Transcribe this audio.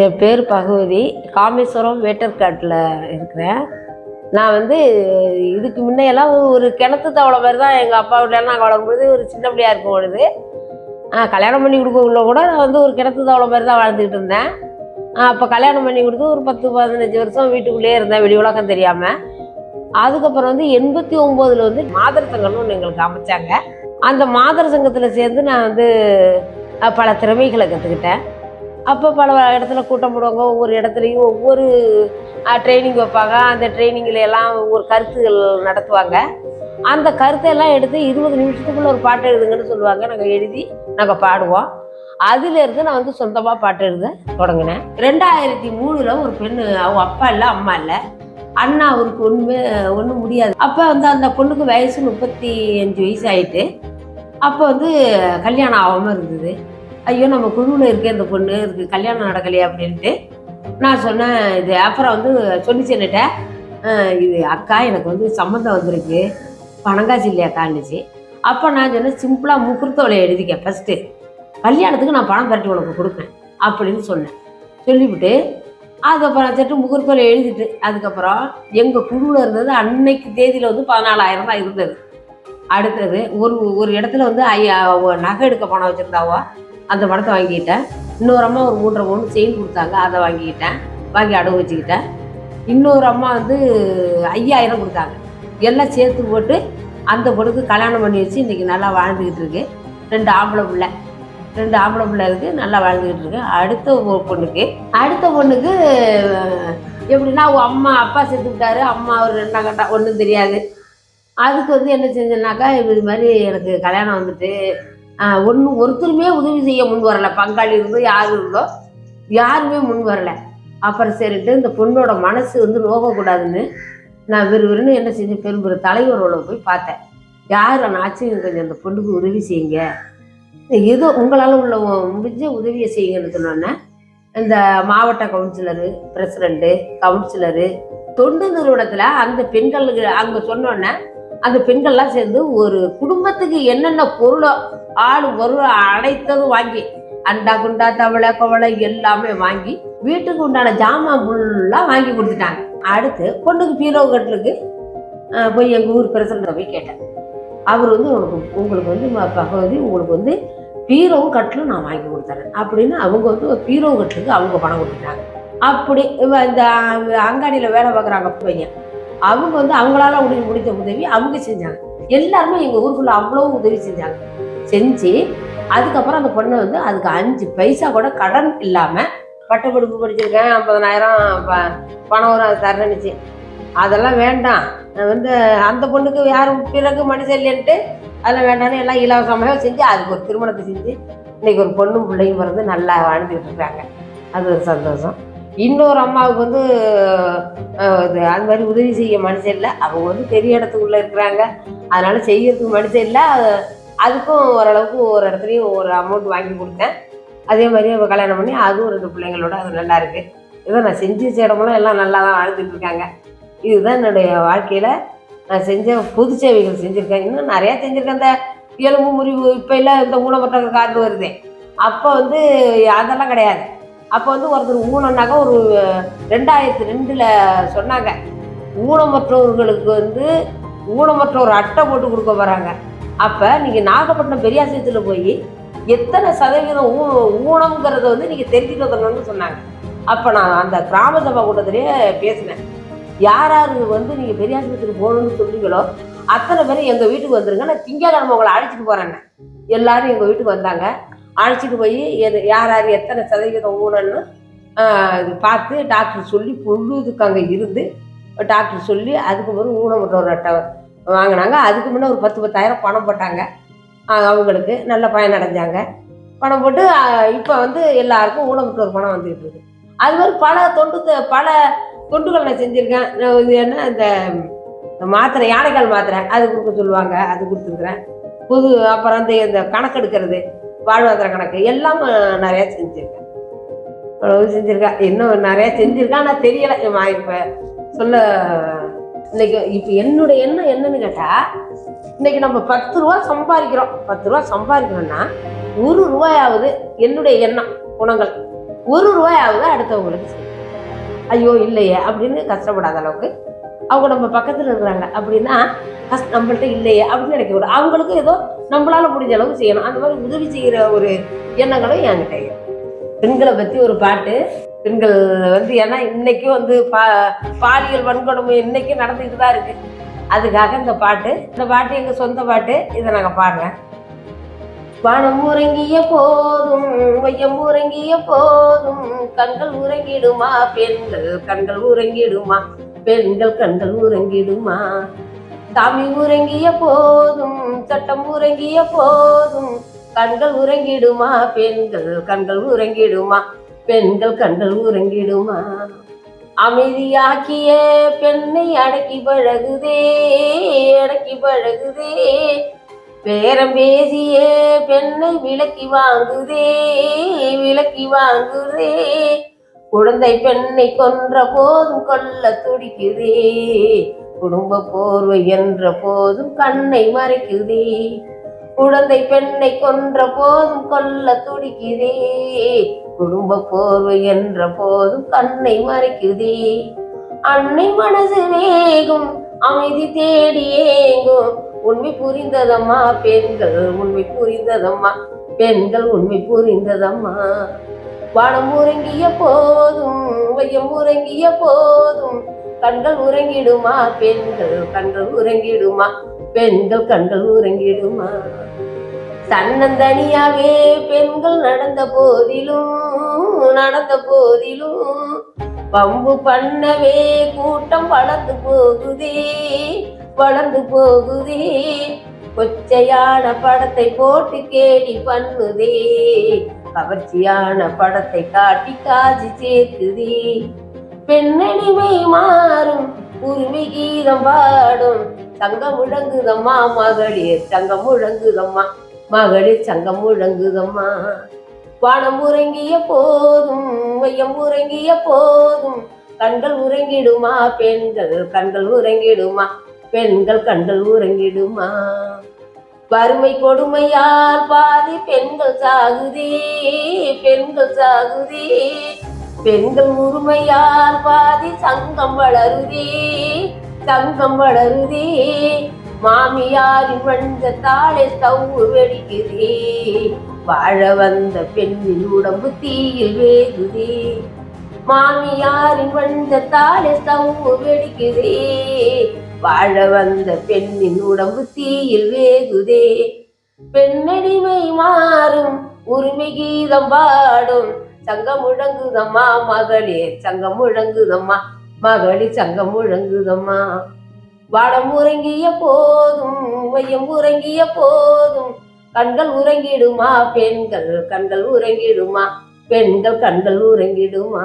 என் பேர் பகவதி. காமேஸ்வரம் வேட்டர்காட்டில் இருக்கிறேன். நான் வந்து இதுக்கு முன்னையெல்லாம் ஒரு கிணத்து தவளை மாதிரி தான் எங்கள் அப்பா வீட்டில் நாங்கள் வளரும்பொழுது ஒரு சின்ன பிள்ளையா இருக்கும் பொழுது கல்யாணம் பண்ணி கொடுக்கக்குள்ள கூட நான் வந்து ஒரு கிணத்து தவளை மாதிரி தான் வாழ்ந்துக்கிட்டு இருந்தேன். அப்போ கல்யாணம் பண்ணி கொடுத்து ஒரு 10-15 வருஷம் வீட்டுக்குள்ளேயே இருந்தேன், வெளி உலகம் தெரியாமல். அதுக்கப்புறம் வந்து 89 வந்து மாதர் சங்கம்னு ஒன்று எங்களுக்கு அமைச்சாங்க. அந்த மாதர் சங்கத்தில் சேர்ந்து நான் வந்து பல திறமைகளை கற்றுக்கிட்டேன். அப்போ பல இடத்துல கூட்டம் போடுவாங்க, ஒவ்வொரு இடத்துலையும் ஒவ்வொரு ட்ரைனிங் வைப்பாங்க. அந்த ட்ரைனிங்கில் எல்லாம் ஒவ்வொரு கருத்துகள் நடத்துவாங்க. அந்த கருத்தையெல்லாம் எடுத்து 20 நிமிஷத்துக்குள்ளே ஒரு பாட்டு எழுதுங்கன்னு சொல்லுவாங்க. நாங்கள் எழுதி நாங்கள் பாடுவோம். அதிலேருந்து நான் வந்து சொந்தமாக பாட்டு எழுத தொடங்கினேன். 2003 ஒரு பெண்ணு, அவங்க அப்பா இல்லை அம்மா இல்லை, அண்ணா அவருக்கு ஒன்றும் முடியாது. அப்போ வந்து அந்த பொண்ணுக்கு வயசு 35 வயசு ஆகிட்டு அப்போ வந்து கல்யாணம் ஆகாமல் இருந்தது. ஐயோ நம்ம குழுவில் இருக்கே இந்த பொண்ணு, இதுக்கு கல்யாணம் நடக்கலையே அப்படின்ட்டு நான் சொன்னேன். இது அப்புறம் வந்து சொல்லிச்சேன்னுட்டேன், இது அக்கா எனக்கு வந்து சம்மந்தம் வந்திருக்கு, பணங்காட்சி இல்லையாக்கான்னுச்சு. அப்போ நான் சொன்னேன், சிம்பிளாக முகூர்த்தவளை எழுதிக்க, ஃபஸ்ட்டு கல்யாணத்துக்கு நான் பணம் தரட்டி உனக்கு கொடுப்பேன் அப்படின்னு சொன்னேன். சொல்லிவிட்டு அதுக்கப்புறம் சட்டு முகூர்த்தவளை எழுதிட்டு அதுக்கப்புறம் எங்கள் குழுவில் இருந்தது அன்னைக்கு தேதியில் வந்து 14,000 தான் இருந்தது. அடுத்தது ஒரு இடத்துல வந்து நகை எடுக்க பணம் வச்சுருந்தாவோ அந்த பணத்தை வாங்கிக்கிட்டேன். இன்னொரு அம்மா ஒரு 3.5 பவுன் செயின் கொடுத்தாங்க, அதை வாங்கிக்கிட்டேன், வாங்கி அடவு வச்சுக்கிட்டேன். இன்னொரு அம்மா வந்து 5,000 கொடுத்தாங்க. எல்லாம் சேர்த்து போட்டு அந்த பொண்ணுக்கு கல்யாணம் பண்ணி வச்சு இன்றைக்கி நல்லா வாழ்ந்துக்கிட்டு இருக்கு. 2 ஆம்பளை பிள்ளை இருக்குது, நல்லா வாழ்ந்துக்கிட்டு இருக்கு. அடுத்த பொண்ணுக்கு எப்படின்னா அம்மா அப்பா செத்துக்கிட்டாரு, அம்மா ஒரு 2 கட்டா ஒன்றும் தெரியாது. அதுக்கு வந்து என்ன செஞ்சேன்னாக்கா, இது மாதிரி எனக்கு கல்யாணம் வந்துட்டு ஒருத்தருமே உதவி செய்ய முன் வரலை. பங்காளி இருந்தோ யார் இருந்தோ யாருமே முன் வரலை. அப்புறம் சரிட்டு இந்த பொண்ணோட மனசு வந்து நோகக்கூடாதுன்னு நான் விறுவிறுன்னு என்ன செஞ்சேன், பெரும்பெரும் தலைவரோட போய் பார்த்தேன். யார் ஆச்சும் கொஞ்சம் அந்த பொண்ணுக்கு உதவி செய்யுங்க, ஏதோ உங்களால் உள்ள முடிஞ்ச உதவியை செய்யுங்கன்னு சொன்னோன்னே இந்த மாவட்ட கவுன்சிலரு, பிரசிடண்ட்டு, கவுன்சிலரு, தொண்டு நிறுவனத்தில் அந்த பெண்களுக்கு அங்கே சொன்னோன்னே அந்த பெண்கள்லாம் சேர்ந்து ஒரு குடும்பத்துக்கு என்னென்ன பொருளோ பொருள் அனைத்ததும் வாங்கி, அண்டா குண்டா தவளை கவலை எல்லாமே வாங்கி வீட்டுக்கு உண்டான ஜாமான் ஃபுல்லாக வாங்கி கொடுத்துட்டாங்க. அடுத்து பொண்ணுக்கு பீரோ கட்டுருக்கு போய் எங்கள் ஊர் பிரசிடண்ட்டை போய் கேட்டேன். அவர் வந்து உங்களுக்கு வந்து பகவதி உங்களுக்கு வந்து பீரோவும் கட்டிலும் நான் வாங்கி கொடுத்துறேன் அப்படின்னு அவங்க வந்து ஒரு பீரோ கட்டுருக்கு அவங்க பணம் கொடுத்துட்டாங்க. அப்படி இந்த அங்காடியில் வேலை பார்க்குறாங்க பையன், அவங்க வந்து அவங்களால முடித்த உதவி அவங்க செஞ்சாங்க. எல்லாருமே எங்கள் ஊருக்குள்ள அவ்வளோ உதவி செஞ்சு அதுக்கப்புறம் அந்த பொண்ணை வந்து அதுக்கு 5 பைசா கூட கடன் இல்லாமல் பட்டப்படிப்பு படிச்சிருக்கேன், 50,000 பணம் வரும் அது தரணுச்சு. அதெல்லாம் வேண்டாம், வந்து அந்த பொண்ணுக்கு யாரும் பிறகு மனுஷன் இல்லைன்ட்டு அதெல்லாம் வேண்டாம்னு எல்லாம் இலவசமாக செஞ்சு அதுக்கு ஒரு திருமணத்தை செஞ்சு இன்றைக்கி ஒரு பொண்ணும் பிள்ளையும் பிறந்து நல்லா வாழ்ந்துக்கிட்டு இருக்காங்க. அது ஒரு சந்தோஷம். இன்னொரு அம்மாவுக்கு வந்து அது மாதிரி உதவி செய்ய மனுஷன் இல்லை, அவங்க வந்து பெரிய இடத்துக்குள்ளே இருக்கிறாங்க, அதனால் செய்யறதுக்கு மனுஷன் இல்லை. அதுக்கும் ஓரளவுக்கு ஒரு இடத்துலையும் ஒரு அமௌண்ட் வாங்கி கொடுத்தேன். அதே மாதிரி அவங்க கல்யாணம் பண்ணி அதுவும் 2 பிள்ளைங்களோட அது நல்லா இருக்குது. இதை நான் செஞ்சு வச்ச இடமெல்லாம் எல்லாம் நல்லா தான் வாழ்ந்துட்டு இருக்காங்க. இதுதான் என்னுடைய வாழ்க்கையில் நான் செஞ்ச பொது சேவைகள் செஞ்சுருக்கேன். இன்னும் நிறையா செஞ்சுருக்கேன். இந்த எலும்பு முறிவு இப்போ இல்லை, இந்த ஊனமற்ற கார்டு வருது, அப்போ வந்து அதெல்லாம் கிடையாது. அப்போ வந்து ஒருத்தர் ஊனம்னாக்கா ஒரு 2002 சொன்னாங்க, ஊனமற்றவர்களுக்கு வந்து ஊனமற்றவர் அட்டை போட்டு கொடுக்க போகிறாங்க. அப்போ நீங்கள் நாகப்பட்டினம் பெரியாசியத்தில் போய் எத்தனை சதவீதம் ஊனம்ங்கிறத வந்து நீங்கள் தெரிஞ்சுட்டு வந்துடணும்னு சொன்னாங்க. அப்போ நான் அந்த கிராம சபா கூட்டத்திலேயே பேசினேன். யார் வந்து நீங்கள் பெரியாசியத்துக்கு போகணுன்னு சொல்லுங்களோ அத்தனை பேரும் எங்கள் வீட்டுக்கு வந்துருங்க, நான் திங்கக்கிழமை உங்களை அழைச்சிட்டு போகிறேன்னு. எல்லோரும் எங்கள் வீட்டுக்கு வந்தாங்க. அழைச்சிட்டு போய் யார் எத்தனை சதவீதம் ஊனன்னு பார்த்து டாக்டர் சொல்லி பொழுதுக்கு அங்கே இருந்து டாக்டர் சொல்லி அதுக்கு பிறகு ஊனமுற்றோர் அட்டை வாங்கினாங்க. அதுக்கு முன்னே ஒரு 10,000 பணம் போட்டாங்க. அவங்களுக்கு நல்ல பயனடைஞ்சாங்க. பணம் போட்டு இப்போ வந்து எல்லாருக்கும் ஊனமுற்றோர் பணம் வந்துக்கிட்டு இருக்கு. அது மாதிரி பல தொண்டுகள் நான் செஞ்சுருக்கேன். இது என்ன இந்த மாத்திரை, யானைக்கால் மாத்திரை அது கொடுக்க சொல்லுவாங்க, அது கொடுத்துருக்குறேன். அப்புறம் இந்த கணக்கு எடுக்கிறது, வாழ்வாதார கணக்கு எல்லாம் நிறையா செஞ்சுருக்கேன். இன்னும் நிறையா செஞ்சுருக்கேன், ஆனால் தெரியலை. இப்போ சொல்ல இன்னைக்கு இப்போ என்னுடைய எண்ணம் என்னன்னு கேட்டால், இன்னைக்கு நம்ம 10 ரூபா சம்பாதிக்கிறோம்னா 1 ரூபாயாவது என்னுடைய எண்ணம் குணங்கள் ரூபாயாவது அடுத்தவங்களுக்கு செய்யும். ஐயோ இல்லையே அப்படின்னு கஷ்டப்படாத அளவுக்கு அவங்க நம்ம பக்கத்தில் இருக்கிறாங்க அப்படின்னா நம்மள்ட்ட இல்லையே அப்படின்னு நினைக்க அவங்களுக்கு ஏதோ நம்மளால முடிஞ்ச அளவுக்கு செய்யணும். அந்த மாதிரி உதவி செய்கிற ஒரு எண்ணங்களும் என்கிட்ட. பெண்களை பற்றி ஒரு பாட்டு. பெண்கள் ஏன்னா இன்னைக்கும் பாலியல் வன்கொடுமை இன்னைக்கும் நடந்துக்கிட்டு தான் இருக்கு. அதுக்காக இந்த பாட்டு எங்கள் சொந்த பாட்டு. இதை நாங்கள் பாடுறேன். வானம் உறங்கிய போதும் வையம் உறங்கிய போதும் கண்கள் உறங்கிடுமா பெண்கள் கண்கள் உறங்கிடுமா பெண்கள் கண்கள் உறங்கிடுமா. சாமி உறங்கிய போதும் சட்டம் உறங்கிய போதும் கண்கள் உறங்கிடுமா பெண்கள் கண்கள் உறங்கிடுமா பெண்கள் கண்கள் உறங்கிடுமா. அமைதியாக்கிய பெண்ணை அடக்கி பழகுதே அடக்கி பழகுதே. பேரம் பேசிய பெண்ணை விலக்கி வாங்குதே விலக்கி வாங்குதே. குழந்தை பெண்ணை கொன்ற போதும் கொல்ல துடிக்குதே. குடும்ப போர்வை என்ற போதும் கண்ணை மறைக்குதே. குழந்தை பெண்ணை கொன்ற போதும் கொல்ல துடிக்குதே. குடும்ப போர்வை என்ற போதும் கண்ணை மறைக்குதே. அன்னை மனசு வேகும் அமைதி தேடி ஏங்கும். உண்மை புரிந்ததம்மா பெண்கள் உண்மை புரிந்ததம்மா பெண்கள் உண்மை புரிந்ததம்மா. வானம் உறங்கிய போதும் வையம் உறங்கிய போதும் கண்கள் உறங்கிடுமா பெண்கள் கண்கள் உறங்கிடுமா பெண்கள் கண்கள் உறங்கிடுமா. தன்னந்தனியாவே பெண்கள் நடந்த போதிலும் பம்பு பண்ணவே கூட்டம் வளர்ந்து போகுதே. கொச்சையான படத்தை போட்டு கேலி பண்ணுதே. கவர்ச்சியான படத்தை காட்டி காட்சி சேர்க்குதே. பெண்ணடிமை மாறும் உரிமை கீதம் பாடும். சங்கம் முழங்குதம்மா மகளிர் சங்கம் முழங்குதம்மா மகளிர் சங்கம் முழங்குதம்மா. வானம் உறங்கிய போதும் வையம் உறங்கிய போதும் கண்கள் உறங்கிடுமா பெண்கள் கண்கள் உறங்கிடுமா பெண்கள் கண்கள் உறங்கிடுமா. வறுமை கொடுமையால் பாதி பெண்கள் சாகுதே பெண்கள் சாகுதே. பெண்கள் உரிமையால் பாதி சங்கம் வளருதே சங்கம் வளருதே. மாமியாரின் வஞ்சத்தாலே ஸ்டவ் வெடிக்குதே. வாழ வந்த பெண்ணின் உடம்பு தீயில் வேகுதே. மாமியாரின் வஞ்சத்தாலே ஸ்டவ் வெடிக்குதே. வாழ வந்த பெண்ணின் உடம்பு தீயில் வேகுதே. பெண்ணடிமை மாறும் உரிமை கீதம் பாடும். சங்கம் முழங்குதம்மா மகளிர் சங்கம் முழங்குதம்மா மகளிர் சங்கம் முழங்குதம்மா. வானம் உறங்கிய போதும் வையம் உறங்கிய போதும் கண்கள் உறங்கிடுமா பெண்கள் கண்கள் உறங்கிடுமா பெண்கள் கண்கள் உறங்கிடுமா.